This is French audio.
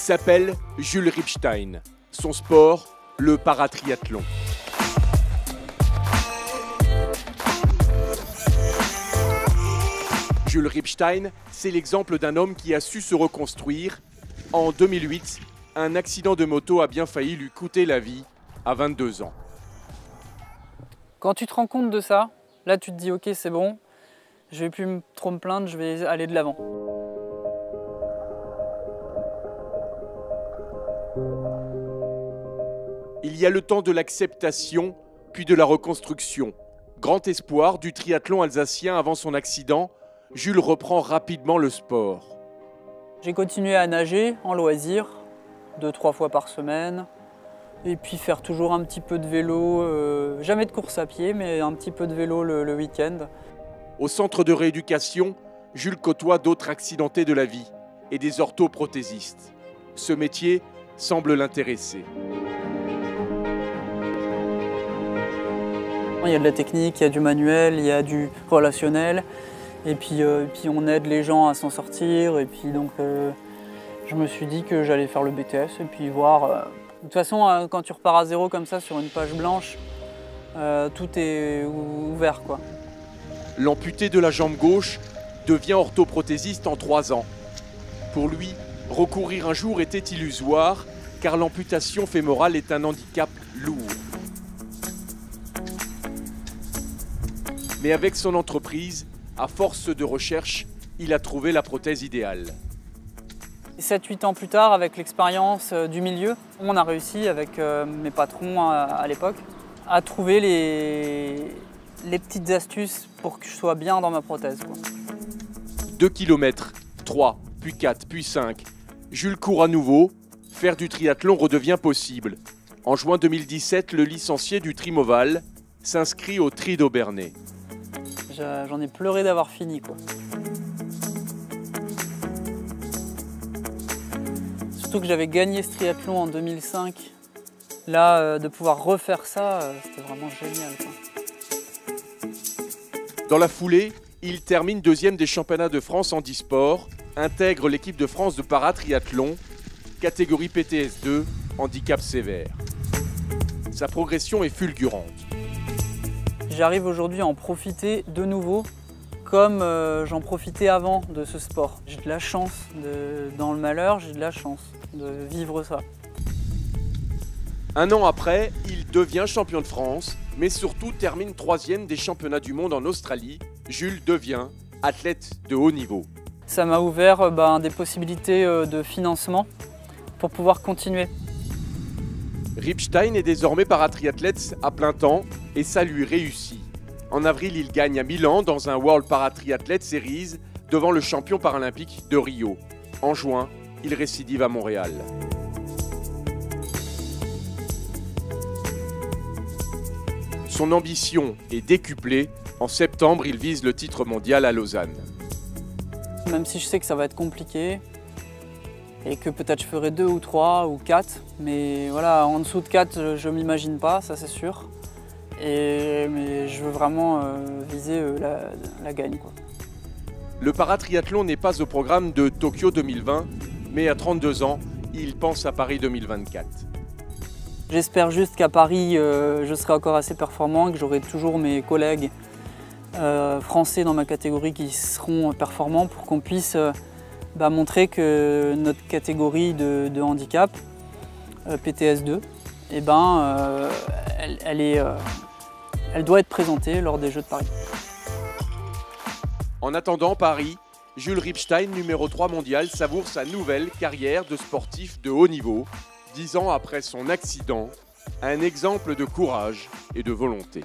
s'appelle Jules Ripstein. Son sport, le paratriathlon. Jules Ripstein, c'est l'exemple d'un homme qui a su se reconstruire. En 2008, un accident de moto a bien failli lui coûter la vie à 22 ans. Quand tu te rends compte de ça, là tu te dis ok c'est bon, je vais plus trop me plaindre, je vais aller de l'avant. Il y a le temps de l'acceptation, puis de la reconstruction. Grand espoir du triathlon alsacien avant son accident, Jules reprend rapidement le sport. J'ai continué à nager en loisir, 2-3 fois par semaine, et puis faire toujours un petit peu de vélo, jamais de course à pied, mais un petit peu de vélo le week-end. Au centre de rééducation, Jules côtoie d'autres accidentés de la vie et des orthoprothésistes. Ce métier semble l'intéresser. Il y a de la technique, il y a du manuel, il y a du relationnel. Et puis on aide les gens à s'en sortir. Et puis donc je me suis dit que j'allais faire le BTS et puis voir. De toute façon, quand tu repars à zéro comme ça sur une page blanche, tout est ouvert, quoi. L'amputé de la jambe gauche devient orthoprothésiste en 3 ans. Pour lui, recourir un jour était illusoire car l'amputation fémorale est un handicap lourd. Mais avec son entreprise, à force de recherche, il a trouvé la prothèse idéale. 7-8 ans plus tard, avec l'expérience du milieu, on a réussi avec mes patrons à l'époque à trouver les petites astuces pour que je sois bien dans ma prothèse, quoi. 2 km, 3, puis 4, puis 5. Jules court à nouveau. Faire du triathlon redevient possible. En juin 2017, le licencié du Trimoval s'inscrit au Tri d'Aubernais. J'en ai pleuré d'avoir fini, quoi. Surtout que j'avais gagné ce triathlon en 2005. Là, de pouvoir refaire ça, c'était vraiment génial, quoi. Dans la foulée, il termine 2e des championnats de France en handisport, intègre l'équipe de France de paratriathlon, catégorie PTS2, handicap sévère. Sa progression est fulgurante. J'arrive aujourd'hui à en profiter de nouveau comme j'en profitais avant de ce sport. J'ai de la chance, dans le malheur, j'ai de la chance de vivre ça. 1 an après, il devient champion de France, mais surtout termine 3e des championnats du monde en Australie. Jules devient athlète de haut niveau. Ça m'a ouvert des possibilités de financement pour pouvoir continuer. Ripstein est désormais paratriathlète à plein temps et ça lui réussit. En avril, il gagne à Milan dans un World Paratriathlete Series devant le champion paralympique de Rio. En juin, il récidive à Montréal. Son ambition est décuplée. En septembre, il vise le titre mondial à Lausanne. Même si je sais que ça va être compliqué et que peut-être je ferai 2 ou 3 ou 4, mais voilà, en dessous de 4, je ne m'imagine pas, ça c'est sûr. Mais je veux vraiment viser la gagne, quoi. Le paratriathlon n'est pas au programme de Tokyo 2020, mais à 32 ans, il pense à Paris 2024. J'espère juste qu'à Paris, je serai encore assez performant, que j'aurai toujours mes collègues français dans ma catégorie qui seront performants pour qu'on puisse montrer que notre catégorie de handicap, PTS2, elle doit être présentée lors des Jeux de Paris. En attendant Paris, Jules Ripstein, numéro 3 mondial, savoure sa nouvelle carrière de sportif de haut niveau. 10 ans après son accident, un exemple de courage et de volonté.